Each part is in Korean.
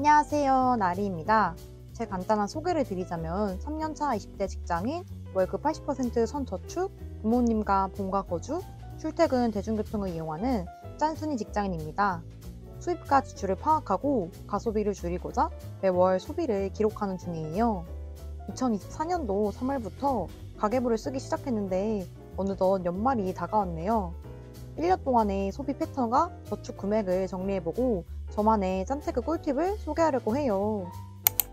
안녕하세요, 나리입니다. 제 간단한 소개를 드리자면 3년차 20대 직장인, 월급 80% 선저축, 부모님과 본가 거주, 출퇴근 대중교통을 이용하는 짠순이 직장인입니다. 수입과 지출을 파악하고 가소비를 줄이고자 매월 소비를 기록하는 중이에요. 2024년도 3월부터 가계부를 쓰기 시작했는데 어느덧 연말이 다가왔네요. 1년 동안의 소비 패턴과 저축 금액을 정리해보고 저만의 짠테크 꿀팁을 소개하려고 해요.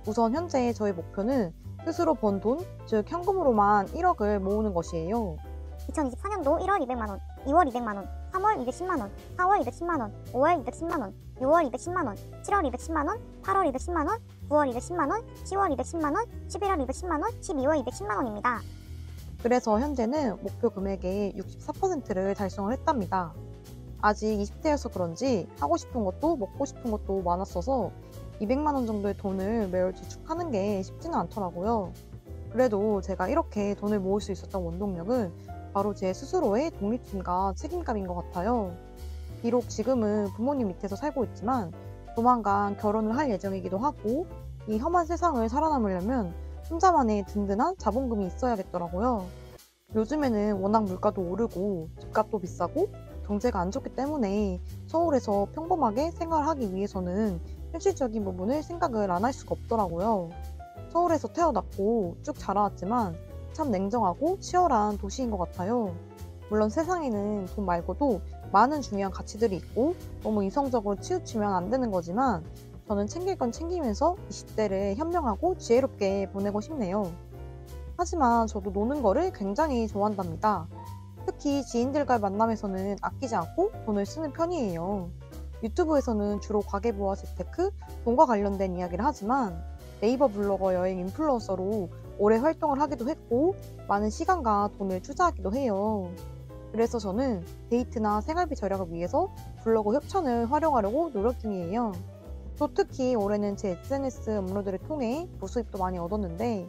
우선 현재 저의 목표는 스스로 번 돈, 즉 현금으로만 1억을 모으는 것이에요. 2024년도 1월 200만원, 2월 200만원, 3월 210만원, 4월 210만원, 5월 210만원, 6월 210만원, 7월 210만원, 8월 210만원, 9월 210만원, 10월 210만원, 11월 210만원, 12월 210만원입니다. 그래서 현재는 목표 금액의 64%를 달성을 했답니다. 아직 20대여서 그런지 하고 싶은 것도 먹고 싶은 것도 많았어서 200만원 정도의 돈을 매월 저축하는 게 쉽지는 않더라고요. 그래도 제가 이렇게 돈을 모을 수 있었던 원동력은 바로 제 스스로의 독립심과 책임감인 것 같아요. 비록 지금은 부모님 밑에서 살고 있지만 조만간 결혼을 할 예정이기도 하고 이 험한 세상을 살아남으려면 혼자만의 든든한 자본금이 있어야겠더라고요. 요즘에는 워낙 물가도 오르고 집값도 비싸고 경제가 안 좋기 때문에 서울에서 평범하게 생활하기 위해서는 현실적인 부분을 생각을 안 할 수가 없더라고요. 서울에서 태어났고 쭉 자라왔지만 참 냉정하고 치열한 도시인 것 같아요. 물론 세상에는 돈 말고도 많은 중요한 가치들이 있고 너무 이성적으로 치우치면 안 되는 거지만 저는 챙길 건 챙기면서 20대를 현명하고 지혜롭게 보내고 싶네요. 하지만 저도 노는 거를 굉장히 좋아한답니다. 특히 지인들과의 만남에서는 아끼지 않고 돈을 쓰는 편이에요. 유튜브에서는 주로 가계부와 재테크, 돈과 관련된 이야기를 하지만 네이버 블로거 여행 인플루언서로 오래 활동을 하기도 했고 많은 시간과 돈을 투자하기도 해요. 그래서 저는 데이트나 생활비 절약을 위해서 블로그 협찬을 활용하려고 노력 중이에요. 또 특히 올해는 제 SNS 업로드를 통해 부수입도 많이 얻었는데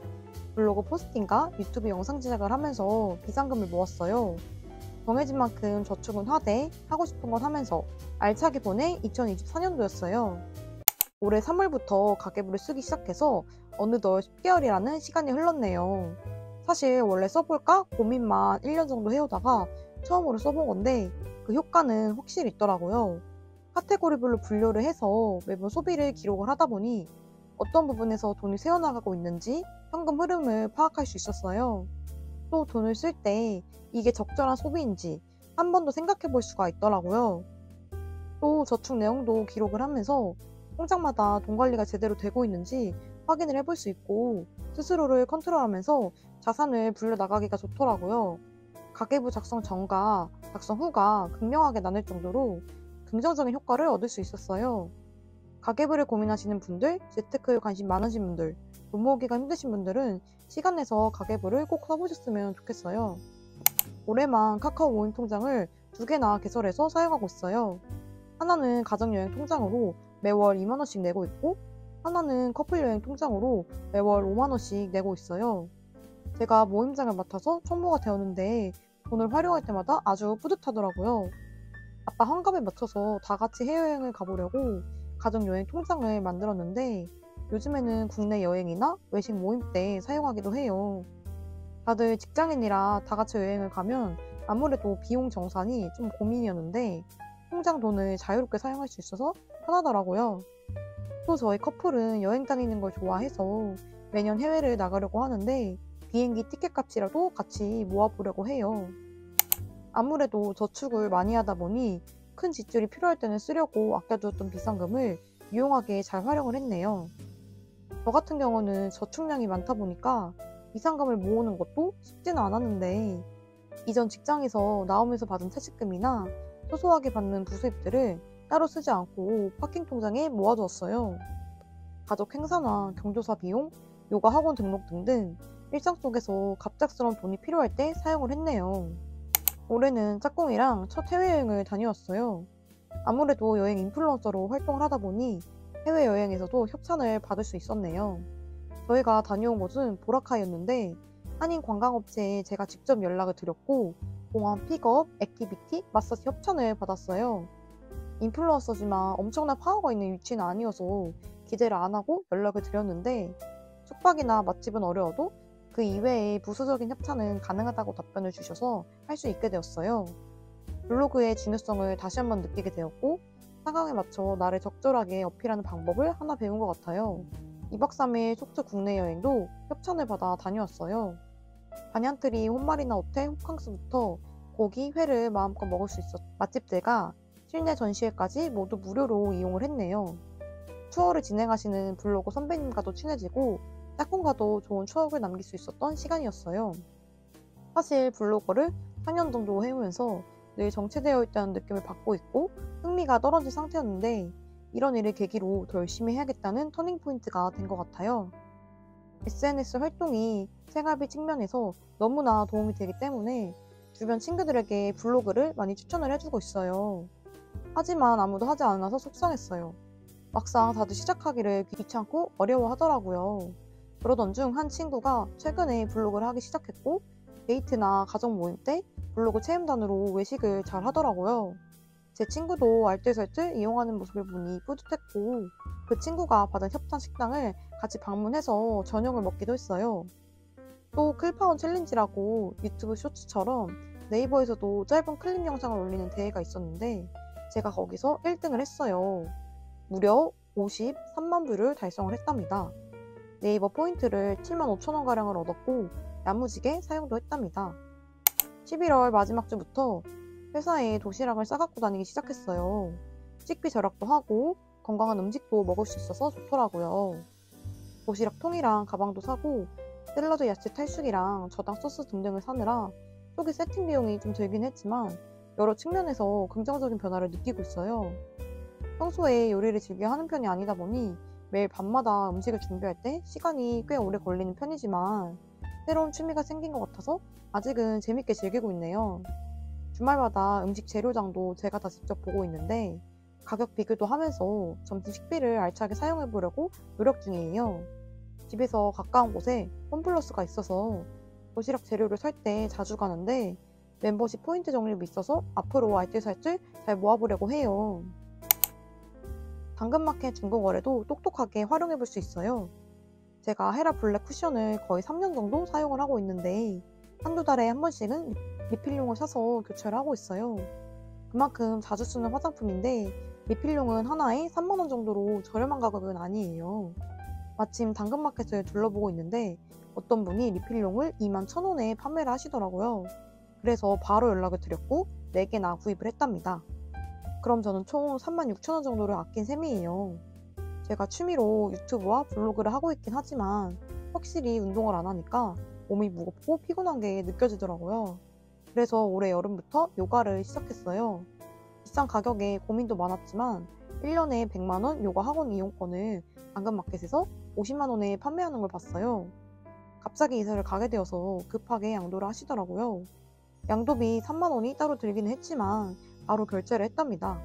블로그 포스팅과 유튜브 영상 제작을 하면서 비상금을 모았어요. 정해진 만큼 저축은 하되 하고 싶은 건 하면서 알차게 보낸 2024년도였어요. 올해 3월부터 가계부를 쓰기 시작해서 어느덧 10개월이라는 시간이 흘렀네요. 사실 원래 써볼까 고민만 1년 정도 해오다가 처음으로 써본 건데 그 효과는 확실히 있더라고요. 카테고리별로 분류를 해서 매번 소비를 기록을 하다 보니 어떤 부분에서 돈이 새어나가고 있는지 현금 흐름을 파악할 수 있었어요. 또 돈을 쓸 때 이게 적절한 소비인지 한 번 더 생각해 볼 수가 있더라고요. 또 저축 내용도 기록을 하면서 통장마다 돈 관리가 제대로 되고 있는지 확인을 해볼 수 있고 스스로를 컨트롤하면서 자산을 불려나가기가 좋더라고요. 가계부 작성 전과 작성 후가 극명하게 나뉠 정도로 긍정적인 효과를 얻을 수 있었어요. 가계부를 고민하시는 분들, 재테크에 관심 많으신 분들, 돈 모으기가 힘드신 분들은 시간 내서 가계부를 꼭 써보셨으면 좋겠어요. 올해만 카카오 모임 통장을 2개나 개설해서 사용하고 있어요. 하나는 가정여행 통장으로 매월 2만원씩 내고 있고 하나는 커플여행 통장으로 매월 5만원씩 내고 있어요. 제가 모임장을 맡아서 총무가 되었는데 돈을 활용할 때마다 아주 뿌듯하더라고요. 아빠 환갑에 맞춰서 다 같이 해외여행을 가보려고 가정여행 통장을 만들었는데 요즘에는 국내 여행이나 외식 모임 때 사용하기도 해요. 다들 직장인이라 다 같이 여행을 가면 아무래도 비용 정산이 좀 고민이었는데 통장 돈을 자유롭게 사용할 수 있어서 편하더라고요. 또 저희 커플은 여행 다니는 걸 좋아해서 매년 해외를 나가려고 하는데 비행기 티켓 값이라도 같이 모아보려고 해요. 아무래도 저축을 많이 하다 보니 큰 지출이 필요할 때는 쓰려고 아껴두었던 비상금을 유용하게 잘 활용을 했네요. 저 같은 경우는 저축량이 많다 보니까 비상금을 모으는 것도 쉽지는 않았는데 이전 직장에서 나오면서 받은 퇴직금이나 소소하게 받는 부수입들을 따로 쓰지 않고 파킹 통장에 모아두었어요. 가족 행사나 경조사 비용, 요가 학원 등록 등등 일상 속에서 갑작스러운 돈이 필요할 때 사용을 했네요. 올해는 짝꿍이랑 첫 해외여행을 다녀왔어요. 아무래도 여행 인플루언서로 활동을 하다 보니 해외여행에서도 협찬을 받을 수 있었네요. 저희가 다녀온 곳은 보라카이였는데 한인 관광업체에 제가 직접 연락을 드렸고 공항 픽업, 액티비티, 마사지 협찬을 받았어요. 인플루언서지만 엄청난 파워가 있는 위치는 아니어서 기대를 안 하고 연락을 드렸는데 숙박이나 맛집은 어려워도 그 이외의 부수적인 협찬은 가능하다고 답변을 주셔서 할 수 있게 되었어요. 블로그의 중요성을 다시 한번 느끼게 되었고 상황에 맞춰 나를 적절하게 어필하는 방법을 하나 배운 것 같아요. 2박 3일 속초 국내 여행도 협찬을 받아 다녀왔어요. 반얀트리 혼마리나 호텔 호캉스부터 고기, 회를 마음껏 먹을 수 있었던 맛집들과 실내 전시회까지 모두 무료로 이용을 했네요. 투어를 진행하시는 블로그 선배님과도 친해지고 짝꿍과도 좋은 추억을 남길 수 있었던 시간이었어요. 사실 블로거를 4년 정도 해오면서 늘 정체되어 있다는 느낌을 받고 있고 흥미가 떨어진 상태였는데 이런 일을 계기로 더 열심히 해야겠다는 터닝포인트가 된 것 같아요. SNS 활동이 생활비 측면에서 너무나 도움이 되기 때문에 주변 친구들에게 블로그를 많이 추천을 해주고 있어요. 하지만 아무도 하지 않아서 속상했어요. 막상 다들 시작하기를 귀찮고 어려워하더라고요. 그러던 중 한 친구가 최근에 블로그를 하기 시작했고 데이트나 가족 모임 때 블로그 체험단으로 외식을 잘 하더라고요. 제 친구도 알뜰살뜰 이용하는 모습을 보니 뿌듯했고 그 친구가 받은 협찬 식당을 같이 방문해서 저녁을 먹기도 했어요. 또 클파원 챌린지라고 유튜브 쇼츠처럼 네이버에서도 짧은 클립 영상을 올리는 대회가 있었는데 제가 거기서 1등을 했어요. 무려 53만 뷰를 달성을 했답니다. 네이버 포인트를 75,000원가량을 얻었고 야무지게 사용도 했답니다. 11월 마지막 주부터 회사에 도시락을 싸갖고 다니기 시작했어요. 식비 절약도 하고 건강한 음식도 먹을 수 있어서 좋더라고요. 도시락 통이랑 가방도 사고 샐러드 야채 탈수기랑 저당 소스 등등을 사느라 초기 세팅 비용이 좀 들긴 했지만 여러 측면에서 긍정적인 변화를 느끼고 있어요. 평소에 요리를 즐겨 하는 편이 아니다 보니 매일 밤마다 음식을 준비할 때 시간이 꽤 오래 걸리는 편이지만 새로운 취미가 생긴 것 같아서 아직은 재밌게 즐기고 있네요. 주말마다 음식 재료장도 제가 다 직접 보고 있는데 가격 비교도 하면서 점심 식비를 알차게 사용해 보려고 노력 중이에요. 집에서 가까운 곳에 홈플러스가 있어서 도시락 재료를 살 때 자주 가는데 멤버십 포인트 적립이 있어서 앞으로 알뜰살뜰 잘 모아보려고 해요. 당근마켓 중고거래도 똑똑하게 활용해 볼 수 있어요. 제가 헤라 블랙 쿠션을 거의 3년 정도 사용을 하고 있는데 한두 달에 한 번씩은 리필용을 사서 교체를 하고 있어요. 그만큼 자주 쓰는 화장품인데 리필용은 하나에 3만원 정도로 저렴한 가격은 아니에요. 마침 당근마켓을 둘러보고 있는데 어떤 분이 리필용을 21,000원에 판매를 하시더라고요. 그래서 바로 연락을 드렸고 4개나 구입을 했답니다. 그럼 저는 총 36,000원 정도를 아낀 셈이에요. 제가 취미로 유튜브와 블로그를 하고 있긴 하지만 확실히 운동을 안 하니까 몸이 무겁고 피곤한 게 느껴지더라고요. 그래서 올해 여름부터 요가를 시작했어요. 비싼 가격에 고민도 많았지만 1년에 100만원 요가 학원 이용권을 당근마켓에서 50만원에 판매하는 걸 봤어요. 갑자기 이사를 가게 되어서 급하게 양도를 하시더라고요. 양도비 3만원이 따로 들기는 했지만 바로 결제를 했답니다.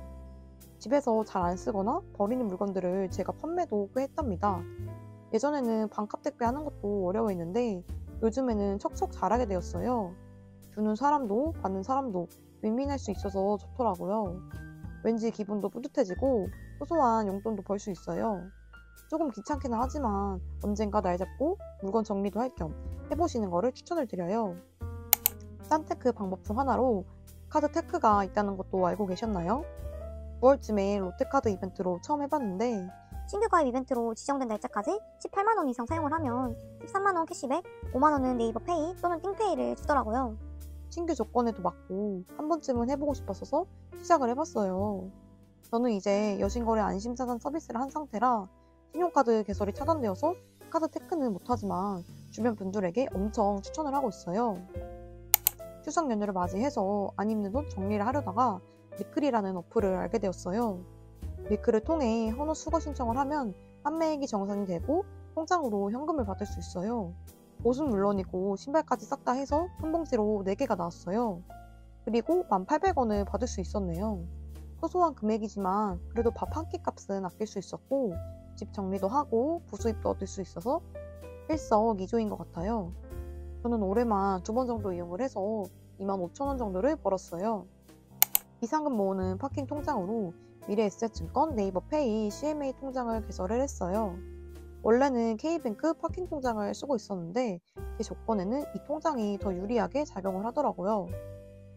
집에서 잘 안 쓰거나 버리는 물건들을 제가 판매도 꽤 했답니다. 예전에는 반값 택배하는 것도 어려워했는데 요즘에는 척척 잘하게 되었어요. 주는 사람도 받는 사람도 윈윈할 수 있어서 좋더라고요. 왠지 기분도 뿌듯해지고 소소한 용돈도 벌 수 있어요. 조금 귀찮기는 하지만 언젠가 날 잡고 물건 정리도 할 겸 해보시는 거를 추천을 드려요. 싼테크 방법 중 하나로 카드 테크가 있다는 것도 알고 계셨나요? 9월쯤에 롯데카드 이벤트로 처음 해봤는데 신규 가입 이벤트로 지정된 날짜까지 18만원 이상 사용을 하면 13만원 캐시백, 5만원은 네이버 페이 또는 띵페이를 주더라고요. 신규 조건에도 맞고 한 번쯤은 해보고 싶었어서 시작을 해봤어요. 저는 이제 여신거래 안심차단 서비스를 한 상태라 신용카드 개설이 차단되어서 카드 테크는 못하지만 주변 분들에게 엄청 추천을 하고 있어요. 추석 연휴를 맞이해서 안 입는 옷 정리를 하려다가 리클이라는 어플을 알게 되었어요. 리클을 통해 헌옷 수거 신청을 하면 판매액이 정산이 되고 통장으로 현금을 받을 수 있어요. 옷은 물론이고 신발까지 싹 다 해서 한 봉지로 4개가 나왔어요. 그리고 1,800원을 받을 수 있었네요. 소소한 금액이지만 그래도 밥 한 끼 값은 아낄 수 있었고 집 정리도 하고 부수입도 얻을 수 있어서 일석이조인 것 같아요. 저는 올해만 2번 정도 이용을 해서 25,000원 정도를 벌었어요. 비상금 모으는 파킹 통장으로 미래에셋증권 네이버페이 CMA 통장을 개설을 했어요. 원래는 K뱅크 파킹 통장을 쓰고 있었는데 제 조건에는 이 통장이 더 유리하게 작용을 하더라고요.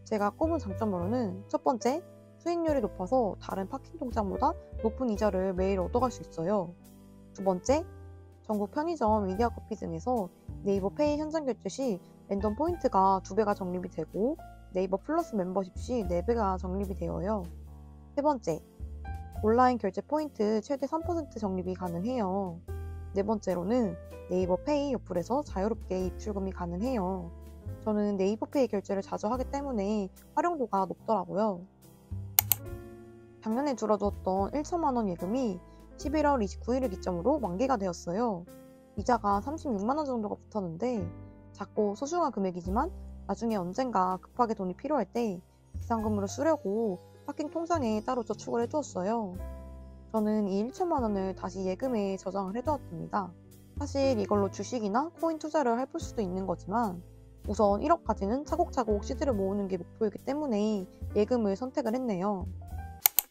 제가 꼽은 장점으로는 첫 번째, 수익률이 높아서 다른 파킹 통장보다 높은 이자를 매일 얻어갈 수 있어요. 두 번째, 전국 편의점, 미디어커피 등에서 네이버페이 현장 결제 시 랜덤 포인트가 2배가 적립이 되고 네이버 플러스 멤버십 시 4배가 적립이 되어요. 세 번째, 온라인 결제 포인트 최대 3% 적립이 가능해요. 네 번째로는 네이버페이 어플에서 자유롭게 입출금이 가능해요. 저는 네이버페이 결제를 자주 하기 때문에 활용도가 높더라고요. 작년에 줄어들었던 1천만 원 예금이 11월 29일을 기점으로 만기가 되었어요. 이자가 36만 원 정도가 붙었는데 작고 소중한 금액이지만 나중에 언젠가 급하게 돈이 필요할 때 비상금으로 쓰려고 파킹 통장에 따로 저축을 해두었어요. 저는 이 1천만 원을 다시 예금에 저장을 해두었답니다. 사실 이걸로 주식이나 코인 투자를 해볼 수도 있는 거지만 우선 1억까지는 차곡차곡 시드를 모으는 게 목표이기 때문에 예금을 선택을 했네요.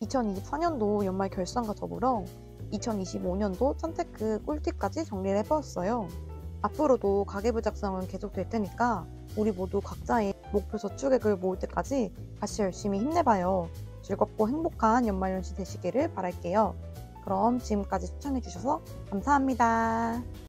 2024년도 연말 결산과 더불어 2025년도 선테크 꿀팁까지 정리를 해보았어요. 앞으로도 가계부 작성은 계속될 테니까 우리 모두 각자의 목표 저축액을 모을 때까지 같이 열심히 힘내봐요. 즐겁고 행복한 연말연시 되시기를 바랄게요. 그럼 지금까지 시청해주셔서 감사합니다.